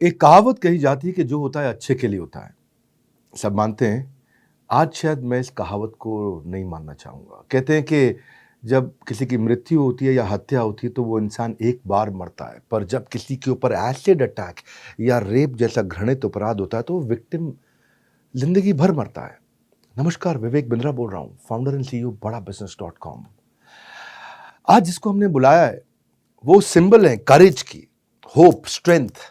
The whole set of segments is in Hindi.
एक कहावत कही जाती है कि जो होता है अच्छे के लिए होता है। सब मानते हैं। आज शायद मैं इस कहावत को नहीं मानना चाहूँगा। कहते हैं कि जब किसी की मृत्यु होती है या हत्या होती है तो वो इंसान एक बार मरता है, पर जब किसी के ऊपर एसिड अटैक या रेप जैसा घृणित अपराध होता है तो वो विक्टिम ज़िंदगी भर मरता है। नमस्कार, विवेक बिंद्रा बोल रहा हूँ, फाउंडर एंड सीईओ बड़ा बिज़नेस.com। आज जिसको हमने बुलाया है, वो सिंबल है करेज की, होप, स्ट्रेंथ।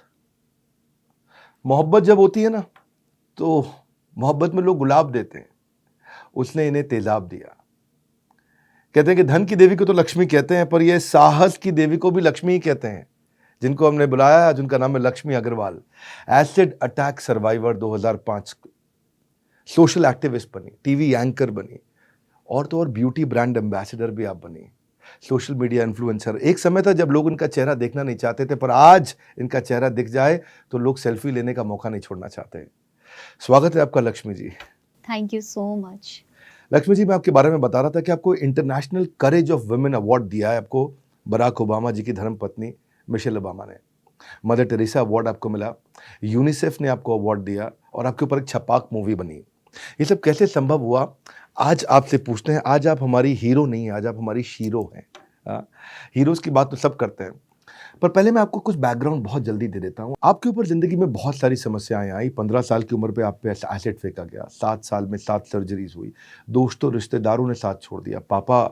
मोहब्बत जब होती है ना, तो मोहब्बत में लोग गुलाब देते हैं, उसने इन्हें तेजाब दिया। कहते हैं कि धन की देवी को तो लक्ष्मी कहते हैं, पर ये साहस की देवी को भी लक्ष्मी ही कहते हैं। जिनको हमने बुलाया आज उनका नाम है Lakshmi Agarwal. Acid attack survivor 2005, social activist बनी, टीवी एंकर बनी, और तो और ब्यूटी ब्रांड एम्बेसडर भी आप बनी, सोशल मीडिया इन्फ्लुएंसर। एक समय था जब लोग इनका चेहरा देखना नहीं चाहते थे, पर आज इनका चेहरा दिख जाए तो लोग सेल्फी लेने का मौका नहीं छोड़ना चाहते। स्वागत है आपका Lakshmi ji. Thank you so much. Lakshmi ji, मैं आपके बारे में बता रहा था कि आपको international courage of women award दिया है आपको बराक ओबामा जी की धर्मपत्नी मिशेल ओबामा ने। मदर टेरेसा अवार्ड आपको मिला, यूनिसेफ ने आपको अवार्ड दिया, और आपके ऊपर एक छपाक मूवी बनी। ये सब कैसे संभव हुआ, आज आपसे पूछते हैं। आज आप हमारी हीरो नहीं है, आज आप हमारी शीरो हैं। हीरोज की बात तो सब करते हैं, पर पहले मैं आपको कुछ बैकग्राउंड बहुत जल्दी दे देता हूँ। आपके ऊपर जिंदगी में बहुत सारी समस्याएं आई। 15 साल की उम्र पे आप पे एसिड फेंका गया, 7 साल में 7 सर्जरीज हुई, दोस्तों रिश्तेदारों ने साथ छोड़ दिया, पापा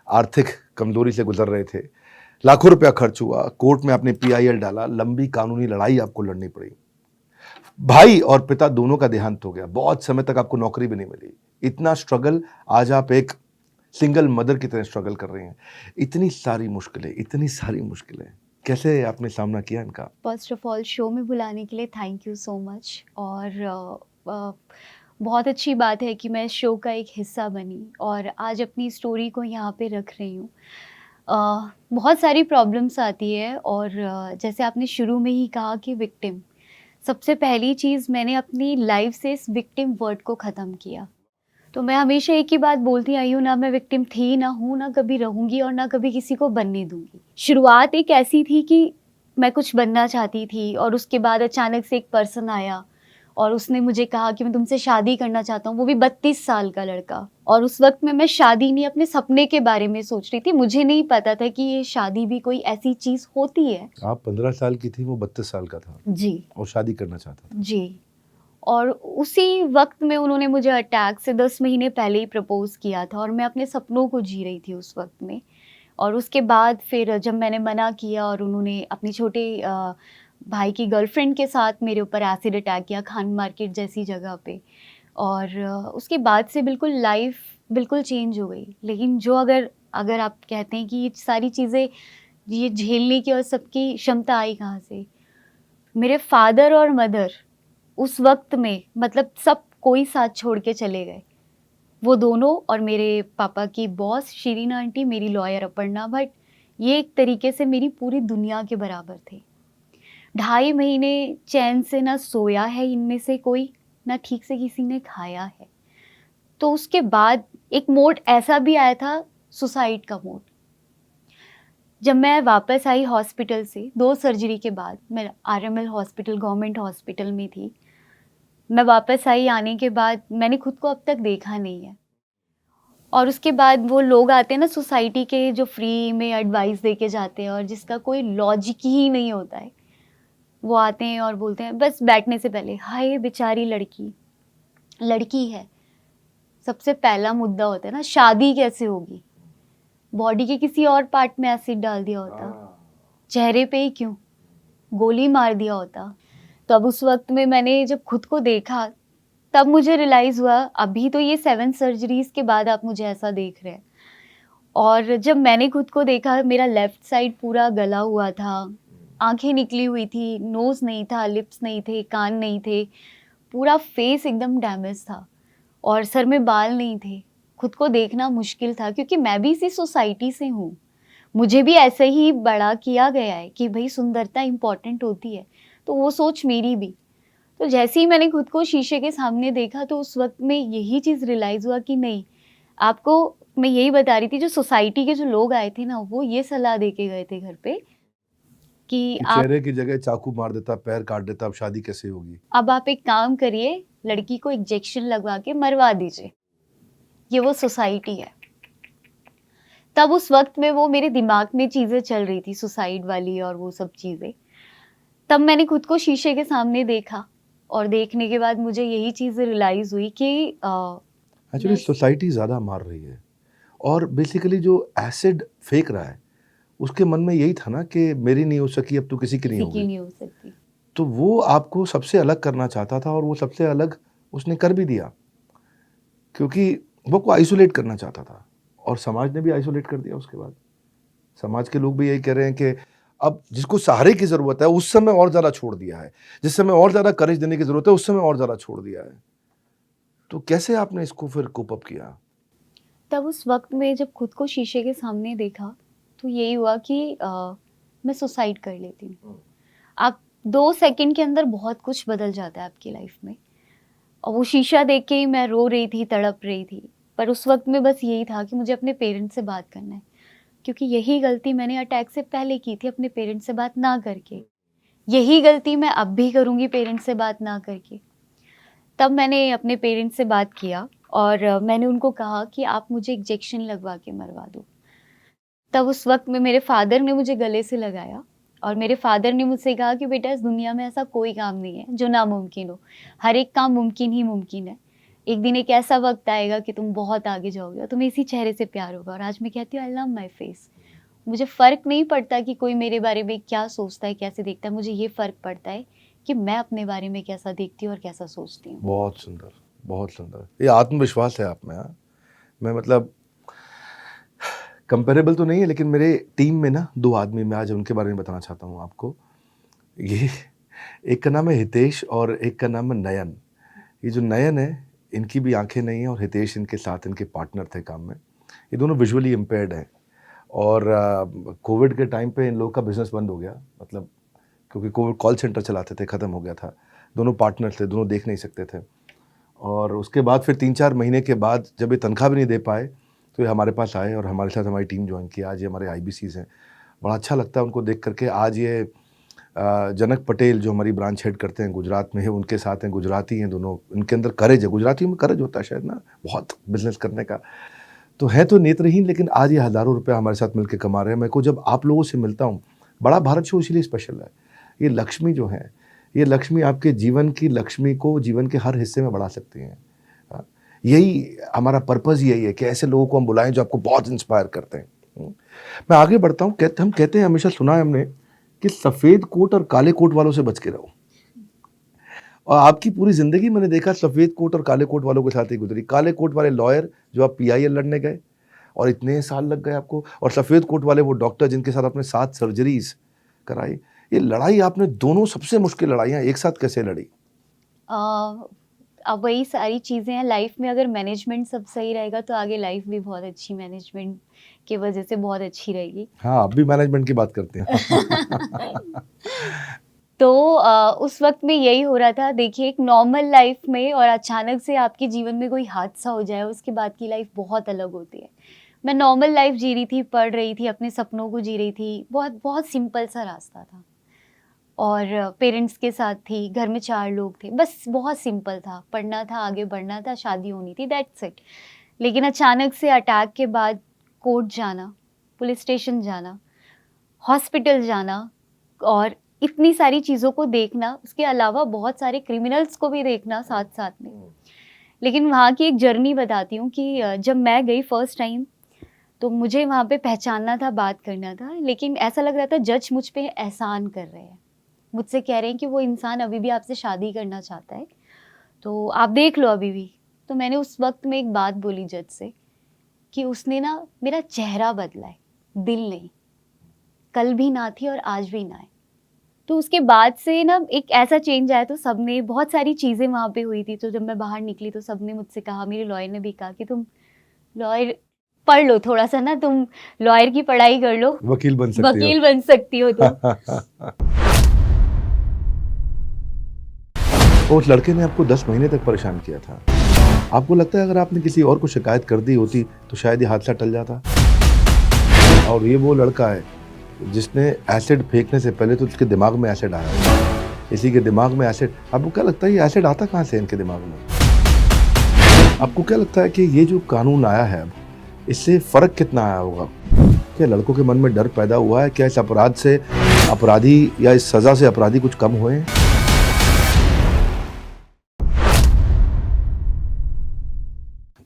आर्थिक कमजोरी से गुजर रहे थे, लाखों रुपया खर्च हुआ, कोर्ट में आपने PIL डाला, लंबी कानूनी लड़ाई आपको लड़नी पड़ी, भाई और पिता दोनों का देहांत हो गया, बहुत समय तक आपको नौकरी भी नहीं मिली। इतना स्ट्रगल, आज आप एक सिंगल मदर की तरह स्ट्रगल कर रहे हैं। इतनी सारी मुश्किलें, कैसे आपने सामना किया इनका? फर्स्ट ऑफ ऑल शो में बुलाने के लिए थैंक यू सो मच। और बहुत अच्छी बात है कि मैं इस शो का एक हिस्सा बनी और आज अपनी स्टोरी को यहाँ पे रख रही हूँ। बहुत सारी प्रॉब्लम्स आती है और जैसे आपने शुरू में ही कहा कि विक्टिम, सबसे पहली चीज़ मैंने अपनी लाइफ से इस विक्टिम वर्ड को ख़त्म किया। तो मैं हमेशा एक ही बात बोलती आई हूँ, ना मैं विक्टिम थी, ना हूँ, ना कभी रहूँगी और ना कभी किसी को बनने दूँगी। शुरुआत एक ऐसी थी कि मैं कुछ बनना चाहती थी और उसके बाद अचानक से एक पर्सन आया और उसने मुझे कहा कि मैं तुमसे शादी करना चाहता हूँ, वो भी 32 साल का लड़का। और उस वक़्त में मैं शादी नहीं, अपने सपने के बारे में सोच रही थी। मुझे नहीं पता था कि ये शादी भी कोई ऐसी चीज़ होती है। आप 15 साल की थी, वो 32 साल का था जी। और शादी करना चाहता था। जी। और उसी वक़्त में उन्होंने मुझे अटैक से 10 महीने पहले ही प्रपोज़ किया था और मैं अपने सपनों को जी रही थी उस वक़्त में। और उसके बाद फिर जब मैंने मना किया और उन्होंने अपने छोटे भाई की गर्लफ्रेंड के साथ मेरे ऊपर एसिड अटैक किया खान मार्केट जैसी जगह पे। और उसके बाद से बिल्कुल लाइफ़ बिल्कुल चेंज हो गई। लेकिन जो अगर अगर आप कहते हैं कि ये सारी चीज़ें ये झेलने की और सबकी क्षमता आई कहाँ से? मेरे फ़ादर और मदर उस वक़्त में मतलब सब कोई साथ छोड़ के चले गए। वो दोनों और मेरे पापा की बॉस शिरीन आंटी, मेरी लॉयर अपर्णा भट्ट, ये एक तरीके से मेरी पूरी दुनिया के बराबर थे। 2.5 महीने चैन से ना सोया है इनमें से कोई, ना ठीक से किसी ने खाया है। तो उसके बाद एक मोड़ ऐसा भी आया था, सुसाइड का मोड़। जब मैं वापस आई हॉस्पिटल से 2 सर्जरी के बाद, मैं RML हॉस्पिटल गवर्नमेंट हॉस्पिटल में थी। मैं वापस आई, आने के बाद मैंने खुद को अब तक देखा नहीं है। और उसके बाद वो लोग आते हैं ना सोसाइटी के, जो फ्री में एडवाइस दे के जाते हैं और जिसका कोई लॉजिक ही नहीं होता है। वो आते हैं और बोलते हैं बस बैठने से पहले, हाय बेचारी लड़की, लड़की है। सबसे पहला मुद्दा होता है ना, शादी कैसे होगी? बॉडी के किसी और पार्ट में एसिड डाल दिया होता, चेहरे पे ही क्यों? गोली मार दिया होता। तो अब उस वक़्त में मैंने जब खुद को देखा, तब मुझे रियलाइज़ हुआ, अभी तो ये 7 सर्जरीज़ के बाद आप मुझे ऐसा देख रहे हैं। और जब मैंने खुद को देखा, मेरा लेफ़्ट साइड पूरा गला हुआ था, आँखें निकली हुई थी, नोज़ नहीं था, लिप्स नहीं थे, कान नहीं थे, पूरा फेस एकदम डैमेज था और सर में बाल नहीं थे। खुद को देखना मुश्किल था क्योंकि मैं भी इसी सोसाइटी से हूँ। मुझे भी ऐसे ही बड़ा किया गया है कि भई सुंदरता इम्पोर्टेंट होती है, तो वो सोच मेरी भी। तो जैसे ही मैंने खुद को शीशे के सामने देखा तो उस वक़्त में यही चीज़ रियलाइज़ हुआ कि नहीं, आपको मैं यही बता रही थी, जो सोसाइटी के जो लोग आए थे ना, वो ये सलाह दे के गए थे घर पे कि कि आप चेहरे की जगह चाकू मार देता, पैर काट देता, अब शादी कैसे होगी? अब आप एक काम करिए, लड़की को इंजेक्शन लगवा के मरवा दीजिए। ये वो सोसाइटी है। तब उस वक्त में वो मेरे दिमाग में चीजें चल रही थी, सुसाइड वाली और वो सब चीजें। तब मैंने खुद को शीशे के सामने देखा और देखने के बाद मुझे यही चीजें रियलाइज हुई कि एक्चुअली मैं सोसाइटी ज़्यादा मार रही है और बेसिकली जो एसिड फेंक रहा है, उसके मन में यही था ना कि मेरी नहीं हो सकी, अब तो किसी की नहीं किसी की होगी। नहीं हो सकती। तो वो आपको सबसे अलग करना चाहता था और वो सबसे अलग उसने कर भी दिया, क्योंकि वो को आइसोलेट करना चाहता था और समाज ने भी आइसोलेट कर दिया उसके बाद। समाज के लोग भी यही कह रहे हैं कि अब जिसको सहारे की ज़रूरत है उस समय और ज़्यादा छोड़ दिया है, जिस समय और ज़्यादा करेज देने की ज़रूरत है उस समय और ज़्यादा छोड़ दिया है। तो कैसे आपने इसको फिर कोप अप किया? तब उस वक्त में जब खुद को शीशे के सामने देखा तो यही हुआ कि मैं सुसाइड कर लेती हूँ। आप 2 सेकंड के अंदर बहुत कुछ बदल जाता है आपकी लाइफ में। और वो शीशा देख के ही मैं रो रही थी, तड़प रही थी। पर उस वक्त में बस यही था कि मुझे अपने पेरेंट्स से बात करना है, क्योंकि यही गलती मैंने अटैक से पहले की थी अपने पेरेंट्स से बात ना करके। यही गलती मैं अब भी करूँगी पेरेंट्स से बात ना करके। तब मैंने अपने पेरेंट्स से बात किया और मैंने उनको कहा कि आप मुझे इंजेक्शन लगवा के मरवा दो। तब उस वक्त में मेरे फादर ने मुझे गले से लगाया और मेरे फादर ने मुझसे कहा कि बेटा इस दुनिया में ऐसा कोई काम नहीं है जो नामुमकिन हो। हर एक काम मुमकिन ही मुमकिन है। एक दिन एक ऐसा वक्त आएगा कि तुम बहुत आगे जाओगे और तुम्हें इसी चेहरे से प्यार होगा। और आज मैं कहती हूँ आई लव माई फेस। मुझे फ़र्क नहीं पड़ता कि कोई मेरे बारे में क्या सोचता है, कैसे देखता है। मुझे ये फ़र्क पड़ता है कि मैं अपने बारे में कैसा देखती हूँ और कैसा सोचती हूँ। बहुत सुंदर, बहुत सुंदर। ये आत्मविश्वास है आप में। हाँ, मैं मतलब कंपेरेबल तो नहीं है, लेकिन मेरे टीम में ना 2 आदमी, मैं आज उनके बारे में बताना चाहता हूँ आपको। ये एक का नाम है हितेश और एक का नाम है नयन। ये जो नयन है, इनकी भी आंखें नहीं हैं और हितेश इनके साथ इनके पार्टनर थे काम में। ये दोनों विजुअली इम्पेयर्ड हैं और कोविड के टाइम पे इन लोगों का बिजनेस बंद हो गया, मतलब क्योंकि कोविड कॉल सेंटर चलाते थे, ख़त्म हो गया था। दोनों पार्टनर थे, दोनों देख नहीं सकते थे। और उसके बाद फिर 3-4 महीने के बाद जब ये तनख्वाह भी नहीं दे पाए तो ये हमारे पास आए और हमारे साथ हमारी टीम ज्वाइन की। आज ये हमारे IBCs हैं। बड़ा अच्छा लगता है उनको देख करके। आज ये जनक पटेल जो हमारी ब्रांच हेड करते हैं गुजरात में है, उनके साथ हैं, गुजराती हैं दोनों। इनके अंदर करेज है, गुजरातियों में करेज होता है शायद ना, बहुत बिजनेस करने का। तो है तो नेत्रहीन, लेकिन आज ये हज़ारों रुपये हमारे साथ मिलकर कमा रहे हैं। मेरे को जब आप लोगों से मिलता हूँ, बड़ा भारत शो इसीलिए स्पेशल है। ये लक्ष्मी जो है, ये लक्ष्मी आपके जीवन की लक्ष्मी को जीवन के हर हिस्से में बढ़ा सकती हैं। यही हमारा पर्पज़ यही है कि ऐसे लोगों को हम बुलाएं जो आपको बहुत इंस्पायर करते हैं। मैं आगे बढ़ता हूँ। हम कहते हैं, हमेशा सुना है हमने कि सफ़ेद कोट और काले कोट वालों से बच के रहो। और आपकी पूरी ज़िंदगी मैंने देखा सफ़ेद कोट और काले कोट वालों के साथ ही गुजरी। काले कोट वाले लॉयर जो आप PIL लड़ने गए और इतने साल लग गए आपको, और सफ़ेद कोट वाले वो डॉक्टर जिनके साथ आपने 7 सर्जरीज कराई। ये लड़ाई आपने दोनों सबसे मुश्किल लड़ाइयाँ एक साथ कैसे लड़ी? अब वही सारी चीज़ें हैं लाइफ में। अगर मैनेजमेंट सब सही रहेगा तो आगे लाइफ भी बहुत अच्छी मैनेजमेंट की वजह से बहुत अच्छी रहेगी। हाँ, आप भी मैनेजमेंट की बात करते हैं। तो उस वक्त में यही हो रहा था। देखिए, एक नॉर्मल लाइफ में और अचानक से आपके जीवन में कोई हादसा हो जाए, उसके बाद की लाइफ बहुत अलग होती है। मैं नॉर्मल लाइफ जी रही थी, पढ़ रही थी, अपने सपनों को जी रही थी। बहुत बहुत सिंपल सा रास्ता था और पेरेंट्स के साथ थी, घर में 4 लोग थे, बस बहुत सिंपल था। पढ़ना था, आगे बढ़ना था, शादी होनी थी, दैट्स इट। लेकिन अचानक से अटैक के बाद कोर्ट जाना, पुलिस स्टेशन जाना, हॉस्पिटल जाना और इतनी सारी चीज़ों को देखना, उसके अलावा बहुत सारे क्रिमिनल्स को भी देखना साथ साथ में। लेकिन वहाँ की एक जर्नी बताती हूँ कि जब मैं गई फर्स्ट टाइम तो मुझे वहाँ पे पहचानना था, बात करना था, लेकिन ऐसा लग रहा था जज मुझ पे एहसान कर रहे हैं। मुझसे कह रहे हैं कि वो इंसान अभी भी आपसे शादी करना चाहता है, तो आप देख लो अभी भी। तो मैंने उस वक्त में एक बात बोली जज से कि उसने ना मेरा चेहरा बदला है, दिल नहीं। कल भी ना थी और आज भी ना है। तो उसके बाद से ना एक ऐसा चेंज आया। तो सबने, बहुत सारी चीज़ें वहाँ पे हुई थी। तो जब मैं बाहर निकली तो सबने मुझसे कहा, मेरे लॉयर ने भी कहा कि तुम लॉयर पढ़ लो थोड़ा सा ना, तुम लॉयर की पढ़ाई कर लो, वकील बन सकती हो। वकील बन सकती हो तुम। उस लड़के ने आपको 10 महीने तक परेशान किया था। आपको लगता है अगर आपने किसी और को शिकायत कर दी होती तो शायद ये हादसा टल जाता? और ये वो लड़का है जिसने एसिड फेंकने से पहले तो उसके दिमाग में एसिड आया, इसी के दिमाग में एसिड। आपको क्या लगता है ये एसिड आता कहाँ से है इनके दिमाग में? आपको क्या लगता है कि ये जो कानून आया है अब, इससे फर्क कितना आया होगा? क्या लड़कों के मन में डर पैदा हुआ है? क्या इस अपराध से अपराधी या इस सजा से अपराधी कुछ कम हुए हैं?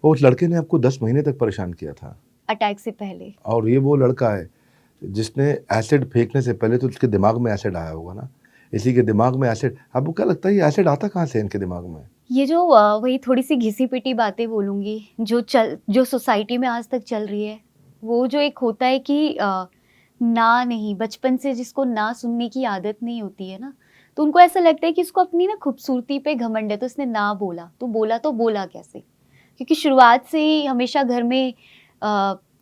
वो उस लड़के ने आपको 10 महीने तक परेशान किया था, अटैक से पहले। और ये वो लड़का है जिसने एसिड फेंकने से पहले तो उसके दिमाग में एसिड आया होगा ना, इसी के दिमाग में एसिड। आपको क्या लगता है ये एसिड आता कहाँ से है इनके दिमाग में? ये जो वही थोड़ी सी घिसी पिटी बातें बोलूँगी जो सोसाइटी में आज तक चल रही है, वो जो एक होता है कि ना नहीं, बचपन से जिसको ना सुनने की आदत नहीं होती है ना, तो उनको ऐसा लगता है कि इसको अपनी ना खूबसूरती पे घमंड है, तो इसने ना बोला तो बोला कैसे? क्योंकि शुरुआत से ही हमेशा घर में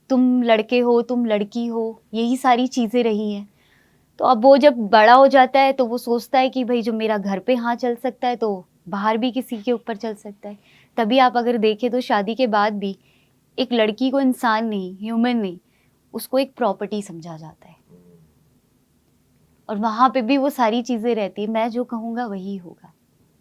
तुम लड़के हो, तुम लड़की हो, यही सारी चीज़ें रही हैं। तो अब वो जब बड़ा हो जाता है तो वो सोचता है कि भाई जो मेरा घर पे हाँ चल सकता है तो बाहर भी किसी के ऊपर चल सकता है। तभी आप अगर देखें तो शादी के बाद भी एक लड़की को इंसान नहीं, ह्यूमन नहीं, उसको एक प्रॉपर्टी समझा जाता है, और वहाँ पे भी वो सारी चीज़ें रहती है। मैं जो कहूँगा वही होगा,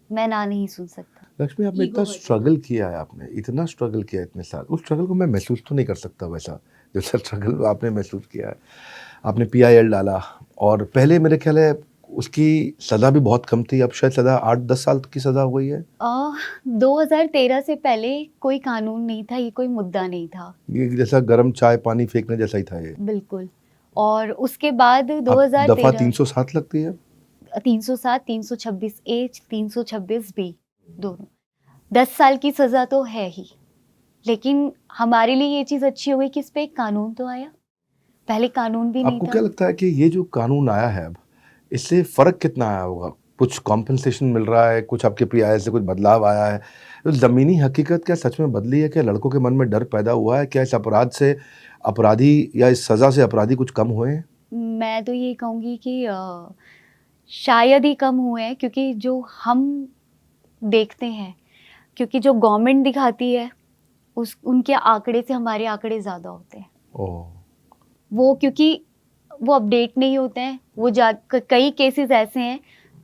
मैं ना नहीं सुन सकता। लक्ष्मी, आपने इतना स्ट्रगल किया है, आपने इतना स्ट्रगल किया है इतने साल, उस स्ट्रगल को मैं महसूस तो नहीं कर सकता वैसा जैसा स्ट्रगल आपने महसूस किया है। आपने PIL डाला, और पहले मेरे ख्याल है उसकी सज़ा भी बहुत कम थी, अब शायद सज़ा 8-10 साल की सज़ा हो गई है। 2013 से पहले कोई कानून नहीं था, ये कोई मुद्दा नहीं था। ये जैसा गर्म चाय पानी फेंकने जैसा ही था ये। बिल्कुल। और उसके बाद अब 2013 दफ़ा 307 लगती है। 307, 326 ए, 326 बी, दोनों 10 साल की सजा तो है ही, लेकिन हमारे लिए ये चीज़ अच्छी हो गई कि इस पे एक कानून तो आया। पहले कानून भी नहीं आपको था। क्या लगता है कि ये जो कानून आया है अब, इससे फर्क कितना आया होगा? कुछ कॉम्पेंसेशन मिल रहा है, कुछ आपके PIL से कुछ बदलाव आया है? तो ज़मीनी हकीकत क्या सच में बदली है? क्या लड़कों के मन में डर पैदा हुआ है? क्या इस अपराध से अपराधी या इस सज़ा से अपराधी कुछ कम हुए हैं? मैं तो ये कहूँगी कि शायद ही कम हुए हैं, क्योंकि जो हम देखते हैं, क्योंकि जो गवर्नमेंट दिखाती है उनके आंकड़े से हमारे आंकड़े ज़्यादा होते हैं। ओह! वो क्योंकि वो अपडेट नहीं होते हैं, वो कई केसेस ऐसे हैं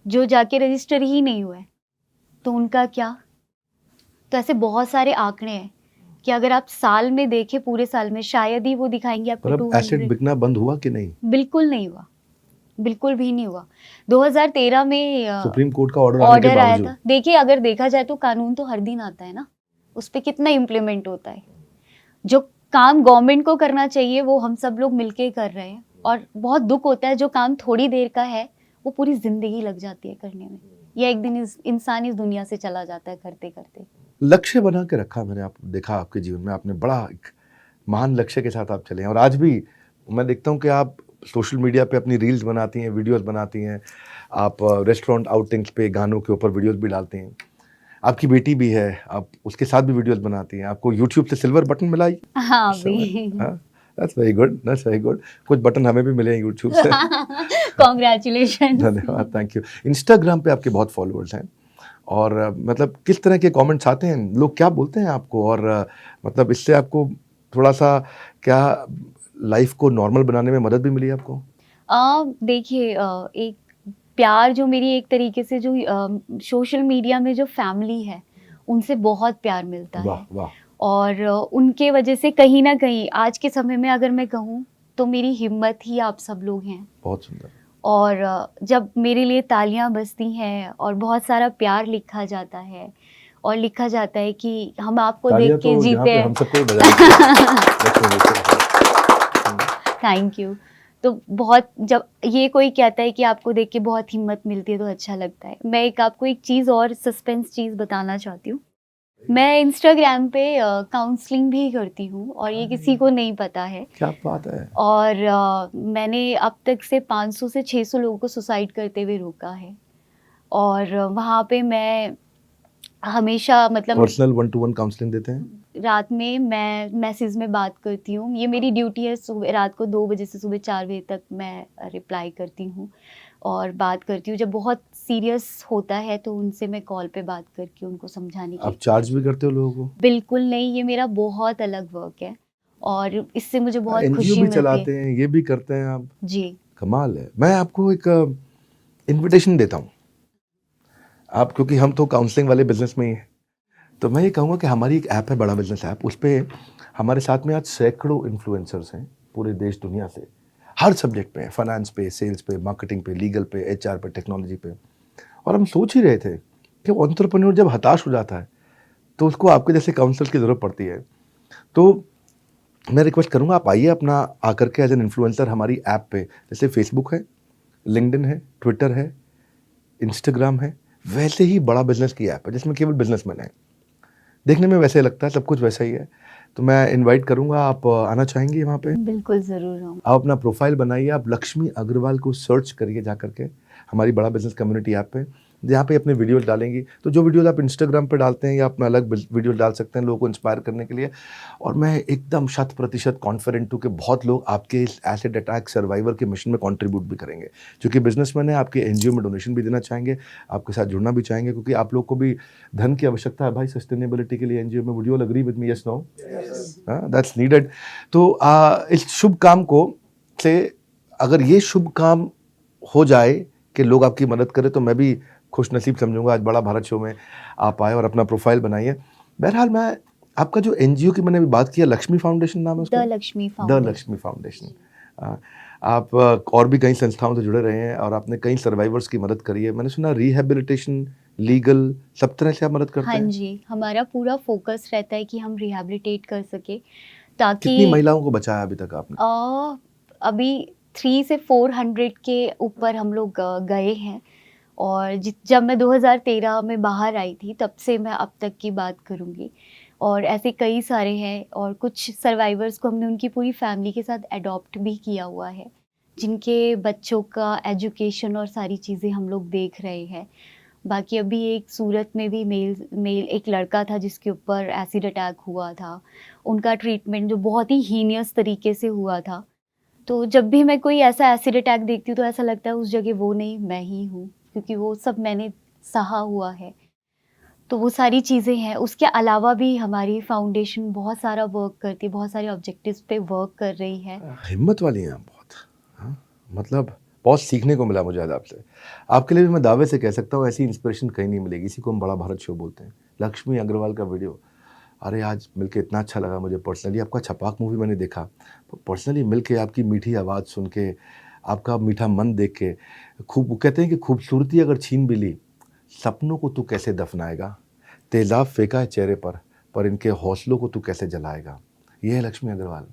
जो जाके रजिस्टर ही नहीं हुए, तो उनका क्या? तो ऐसे बहुत सारे आंकड़े हैं कि अगर आप साल में देखें, पूरे साल में शायद ही वो दिखाएंगे आपको पर अब 200। एसिड बिकना बंद हुआ कि नहीं? बिल्कुल नहीं हुआ, बिल्कुल भी नहीं हुआ। 2013 में सुप्रीम कोर्ट का ऑर्डर आने के ऑर्डर आया बावजूद? था। देखिए, अगर देखा जाए तो कानून तो हर दिन आता है ना, उस पे कितना इम्प्लीमेंट होता है। जो काम गवर्नमेंट को करना चाहिए वो हम सब लोग मिलके कर रहे हैं, और बहुत दुख होता है जो काम थोड़ी देर का है वो पूरी जिंदगी लग जाती है करने में, या एक दिन इंसान इस दुनिया से चला जाता है करते करते। लक्ष्य बना के रखा मैंने, आप देखा आपके जीवन में आपने बड़ा एक महान लक्ष्य के साथ आप चले हैं, और आज भी मैं देखता हूँ कि आप सोशल मीडिया पे अपनी रील्स बनाती हैं, वीडियोस बनाती हैं, आप रेस्टोरेंट आउटिंग्स पे गानों के ऊपर वीडियोस भी डालती हैं। आपकी बेटी भी है, आप उसके साथ भी वीडियोस बनाती हैं। आपको यूट्यूब से सिल्वर बटन मिला ही? हाँ भी। That's very good, that's very good. कुछ बटन हमें भी मिले हैं यूट्यूब से। कॉन्ग्रेचुलेशन। धन्यवाद, थैंक यू। इंस्टाग्राम पे आपके बहुत फॉलोअर्स हैं, और मतलब किस तरह के कमेंट्स आते हैं, लोग क्या बोलते हैं आपको, और मतलब इससे आपको थोड़ा सा क्या लाइफ को नॉर्मल बनाने में मदद भी मिली आपको? देखिए, एक प्यार जो मेरी एक तरीके से जो सोशल मीडिया में जो फैमिली है उनसे बहुत प्यार मिलता वाह है, वाह। और उनके वजह से कहीं ना कहीं आज के समय में अगर मैं कहूँ तो मेरी हिम्मत ही आप सब लोग हैं। बहुत सुंदर। और जब मेरे लिए तालियां बजती हैं और बहुत सारा प्यार लिखा जाता है, और लिखा जाता है कि हम आपको देख तालियां के तो यहाँ जीते पे हैं। हम सबको ही बजानी चाहिए। Thank you. तो बहुत, जब ये कोई कहता है कि आपको देख के बहुत हिम्मत मिलती है तो अच्छा लगता है। मैं आपको एक चीज़ और सस्पेंस चीज़ बताना चाहती हूँ। मैं इंस्टाग्राम पे काउंसलिंग भी करती हूँ, और ये किसी को नहीं पता है। क्या बात है। और मैंने अब तक से 500 से 600 लोगों को सुसाइड करते हुए रोका है, और वहाँ पे मैं हमेशा मतलब पर्सनल 1-to-1 काउंसलिंग देते हैं? रात में मैं मैसेज में बात करती हूँ। ये मेरी ड्यूटी है, सुबह रात को 2 बजे से सुबह 4 बजे तक मैं रिप्लाई करती हूँ और बात करती हूँ। जब बहुत सीरियस होता है तो उनसे मैं कॉल पे बात करके उनको समझाने की। आप चार्ज भी करते हो लोगों को? बिल्कुल नहीं, ये मेरा बहुत अलग वर्क है। और इससे मुझे बहुत एनजीओ खुशी भी मिलती चलाते है। हैं, ये भी करते हैं आप, जी। कमाल है। मैं आपको एक इनविटेशन देता हूँ, आप क्योंकि हम तो काउंसलिंग वाले बिजनेस में ही हैं, तो मैं ये कहूँगा कि हमारी एक ऐप है, बड़ा बिजनेस ऐप, उस पे हमारे साथ में आज सैकड़ों इन्फ्लुएंसर्स हैं पूरे देश दुनिया से, हर सब्जेक्ट पे, फाइनेंस पे, सेल्स पे, मार्केटिंग पे, लीगल पे, एचआर पे, टेक्नोलॉजी पे। और हम सोच ही रहे थे कि एंटरप्रेन्योर जब हताश हो जाता है तो उसको आपके जैसे काउंसलर की ज़रूरत पड़ती है। तो मैं रिक्वेस्ट करूँगा, आप आइए अपना आकर के एज एन इन्फ्लुएंसर हमारी ऐप पे, जैसे फेसबुक है, लिंक्डइन है, ट्विटर है, इंस्टाग्राम है, वैसे ही बड़ा बिजनेस की ऐप है जिसमें केवल बिजनेसमैन है। देखने में वैसे लगता है, सब कुछ वैसा ही है। तो मैं इनवाइट करूँगा, आप आना चाहेंगे वहाँ पे? बिल्कुल ज़रूर आऊँ। आप अपना प्रोफाइल बनाइए, आप लक्ष्मी अग्रवाल को सर्च करिए जा करके हमारी बड़ा बिजनेस कम्युनिटी ऐप पे, जहाँ पे अपने वीडियोस डालेंगी। तो जो वीडियोस आप इंस्टाग्राम पे डालते हैं या अपना अलग वीडियो डाल सकते हैं लोगों को इंस्पायर करने के लिए। और मैं एकदम 100% कॉन्फिडेंट हूँ कि बहुत लोग आपके इस एसिड अटैक सर्वाइवर के मिशन में कंट्रीब्यूट भी करेंगे, क्योंकि बिजनेसमैन है, आपके एनजीओ में डोनेशन भी देना चाहेंगे, आपके साथ जुड़ना भी चाहेंगे, क्योंकि आप लोग को भी धन की आवश्यकता है भाई सस्टेनेबिलिटी के लिए एनजीओ में। Would you all agree with me? Yes, no? That's needed. तो इस शुभ काम को से अगर ये शुभ काम हो जाए कि लोग आपकी मदद करें, तो मैं भी खुश नसीब समझूंगा। आज बड़ा भारत शो में आप आए और अपना प्रोफाइल बनाइए। बहरहाल, मैं आपका जो एनजीओ की मैंने अभी बात किया, लक्ष्मी फाउंडेशन नाम है उसका? The Lakshmi the foundation. Lakshmi foundation. आप और भी कई संस्थाओं से जुड़े रहे हैं और आपने कई सर्वाइवर्स की मदद करी है। मैंने सुना रिहैबिलिटेशन, लीगल, सब तरह से आप मदद करते हाँ हैं। जी, हमारा पूरा फोकस रहता है कि हम रिहैबिलिटेट कर सके, ताकि कितनी महिलाओं को बचाया अभी तक आपने? अभी 3 से 400 के ऊपर हम लोग गए हैं। और जब मैं 2013 में बाहर आई थी, तब से मैं अब तक की बात करूँगी। और ऐसे कई सारे हैं, और कुछ सर्वाइवर्स को हमने उनकी पूरी फैमिली के साथ अडॉप्ट भी किया हुआ है, जिनके बच्चों का एजुकेशन और सारी चीज़ें हम लोग देख रहे हैं। बाकी अभी एक सूरत में भी मेल एक लड़का था जिसके ऊपर एसिड अटैक हुआ था। उनका ट्रीटमेंट जो बहुत ही हीनियस तरीके से हुआ था। तो जब भी मैं कोई ऐसा एसिड अटैक देखती हूँ तो ऐसा लगता है उस जगह वो नहीं, मैं ही हूँ, क्योंकि वो सब मैंने सहा हुआ है। तो वो सारी चीज़ें हैं। उसके अलावा भी हमारी फाउंडेशन बहुत सारा वर्क करती है, बहुत सारे ऑब्जेक्टिव्स पे वर्क कर रही है। हिम्मत वाली हैं आप बहुत। हाँ, मतलब बहुत सीखने को मिला मुझे आज आपसे। आपके लिए भी मैं दावे से कह सकता हूँ, ऐसी इंस्पिरेशन कहीं नहीं मिलेगी। इसी को हम बड़ा भारत शो बोलते हैं। लक्ष्मी अग्रवाल का वीडियो, अरे आज मिलके इतना अच्छा लगा मुझे पर्सनली। आपका छपाक मूवी मैंने देखा, तो पर्सनली मिलके आपकी मीठी आवाज़ सुन के, आपका मीठा मन देख के, खूब कहते हैं कि खूबसूरती अगर छीन भी ली, सपनों को तू कैसे दफनाएगा, तेज़ाब फेंका है चेहरे पर इनके हौसलों को तू कैसे जलाएगा। ये है लक्ष्मी अग्रवाल।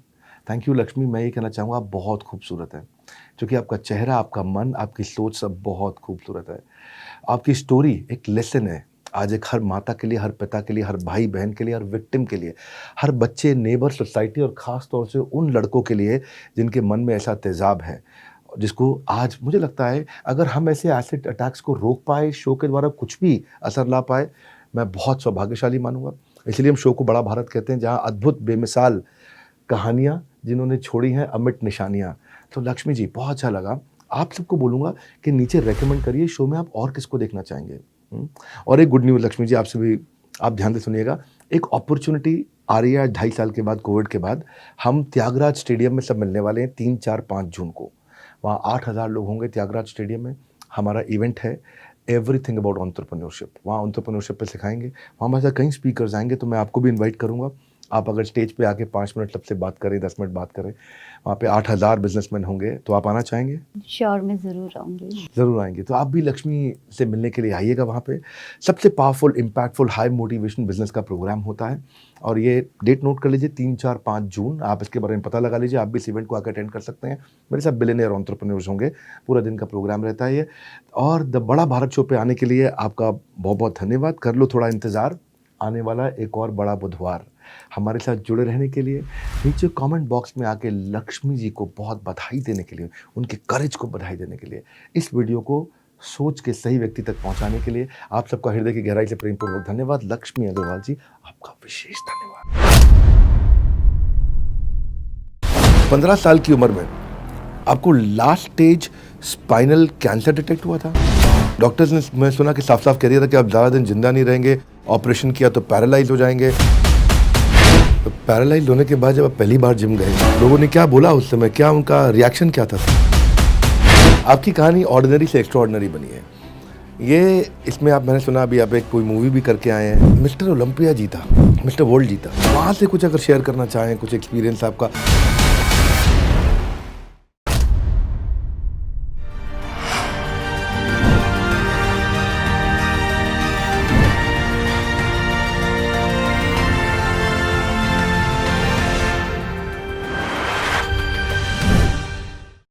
Thank you Lakshmi. मैं ये कहना चाहूँगा, आप बहुत खूबसूरत हैं, क्योंकि आपका चेहरा, आपका मन, आपकी सोच सब बहुत खूबसूरत है। आपकी स्टोरी एक लेसन है आज, एक हर माता के लिए, हर पिता के लिए, हर भाई बहन के लिए, हर विक्टिम के लिए, हर बच्चे, नेबर, सोसाइटी और ख़ास तौर से उन लड़कों के लिए जिनके मन में ऐसा तेज़ाब है, जिसको आज मुझे लगता है अगर हम ऐसे एसिड अटैक्स को रोक पाए, शो के द्वारा कुछ भी असर ला पाए, मैं बहुत सौभाग्यशाली मानूंगा। इसलिए हम शो को बड़ा भारत कहते हैं, जहाँ अद्भुत बेमिसाल कहानियाँ जिन्होंने छोड़ी हैं, अमिट निशानियाँ। तो लक्ष्मी जी, बहुत अच्छा लगा। आप सबको बोलूँगा कि नीचे रेकमेंड करिए शो में आप और किसको देखना चाहेंगे। और एक गुड न्यूज़ लक्ष्मी जी, आपसे भी आप ध्यान से सुनिएगा। एक अपॉर्चुनिटी आ रही है 2.5 साल के बाद, कोविड के बाद। हम त्यागराज स्टेडियम में सब मिलने वाले हैं 3, 4, 5 जून को। वहाँ 8,000 लोग होंगे त्यागराज स्टेडियम में। हमारा इवेंट है एवरीथिंग अबाउट एंटरप्रेन्योरशिप। वहाँ एंटरप्रेन्योरशिप पे सिखाएंगे। वहाँ हमारे साथ कई स्पीकर्स आएंगे, तो मैं आपको भी इनवाइट करूँगा। आप अगर स्टेज पे आके 5 मिनट सबसे बात करें, 10 मिनट बात करें। वहाँ पे 8,000 बिजनेसमैन होंगे, तो आप आना चाहेंगे? श्योर, मैं ज़रूर आऊँगी। ज़रूर आएंगे। तो आप भी लक्ष्मी से मिलने के लिए आइएगा वहाँ पे। सबसे powerful, impactful, high motivation business का प्रोग्राम होता है, और ये डेट नोट कर लीजिए, 3, 4, 5 जून। आप इसके बारे में पता लगा लीजिए, आप भी इस इवेंट को आकर अटेंड कर सकते हैं। मेरे साथ बिलियनियर एंटरप्रेन्योर्स होंगे, पूरा दिन का प्रोग्राम रहता है ये। और द बड़ा भारत शो पे आने के लिए आपका बहुत बहुत धन्यवाद। कर लो थोड़ा इंतज़ार, आने वाला एक और बड़ा बुधवार। हमारे साथ जुड़े रहने के लिए नीचे कमेंट बॉक्स में आके लक्ष्मी जी को बहुत बधाई देने के लिए, उनके करेज को बधाई देने के लिए, इस वीडियो को सोच के सही व्यक्ति तक पहुंचाने के लिए आप सबका हृदय की गहराई से प्रेमपूर्वक धन्यवाद। लक्ष्मी अग्रवाल जी, आपका विशेष धन्यवाद। 15 साल की उम्र में आपको last stage spinal cancer detect हुआ था। डॉक्टर्स ने, मैं सुना कि साफ साफ कह दिया था कि आप ज़्यादा दिन जिंदा नहीं रहेंगे, ऑपरेशन किया तो पैरालाइज हो जाएंगे। तो पैरालाइज होने के बाद जब आप पहली बार जिम गए, लोगों ने क्या बोला उस समय, क्या उनका रिएक्शन क्या था? आपकी कहानी ऑर्डिनरी से एक्स्ट्राऑर्डिनरी बनी है। ये इसमें आप, मैंने सुना अभी आप एक कोई मूवी भी करके आए हैं, मिस्टर ओलंपिया जीता, मिस्टर वर्ल्ड जीता। वहाँ से कुछ अगर शेयर करना चाहें, कुछ एक्सपीरियंस आपका।